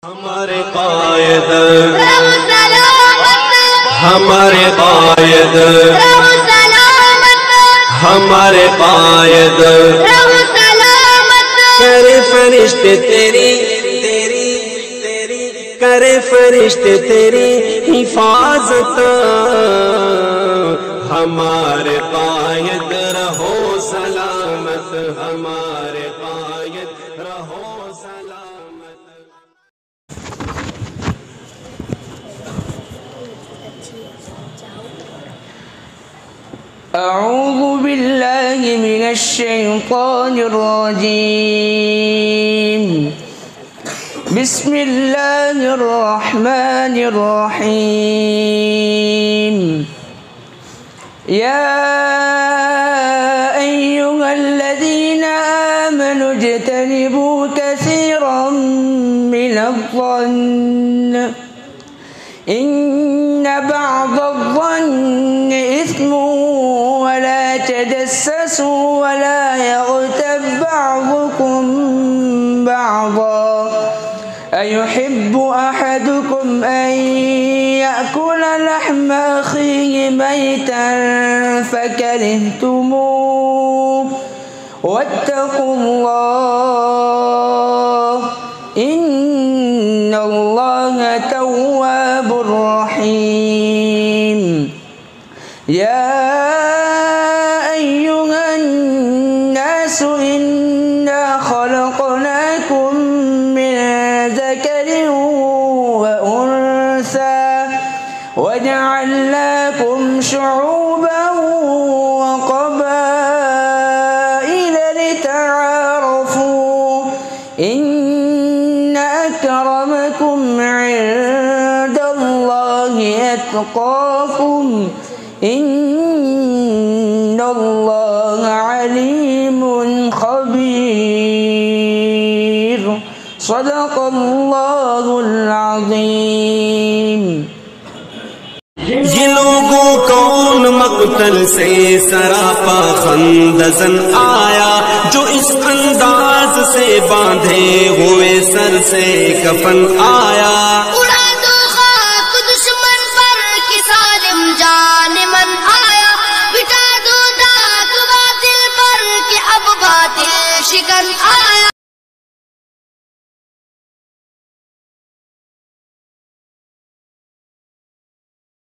हमारे कायद हमारे कायद हमारे कायद करे फरिश्ते तेरी तेरी तेरी करे फरिश्ते तेरी हिफाजत। हमारे कायद रहो सलामत, हमारे कायद रहो सलामत। अऊज़ु बिल्लाहि मिनश शैतानिर रजीम। बिस्मिल्लाहिर रहमानिर रहीम। या अय्युहल्लज़ीना आमनू इज्तनिबू कसीरम मिनज़-ज़न्न इन्न बअज़-ज़न्नि इस्मुन वला तजस्ससू वला यग़्तब बअज़ुकुम बअज़ा अयुहिब्बु अहदुकुम अन यअकुल लहम अखीहि मैतन फकरिhtumuह वत्तक़ुल्लाह इन्नल्लाह तव्वाबुर रहीम। या अय्युहन नासु इन्ना खलक़नाकुम मिन ज़करिन व उन्सा वजअलनाकुम शुऊबन व क़बाइल लितआरफू इन्न अक्रमकुम इन्दल्लाहि अत्क़ाकुम इन्नल्लाह अलीमुन खबीर। सदक़ल्लाहुल अज़ीम। ये लोगों को उन मक़तल से सरापा खंदज़न आया, जो इस अंदाज से बांधे हुए सर से कफन आया। उड़ा दो खाक दुश्मन पर कि सालिम जानिमन आया, बिठा दो दाग बातिल पर कि अब बातिल शिकन आया।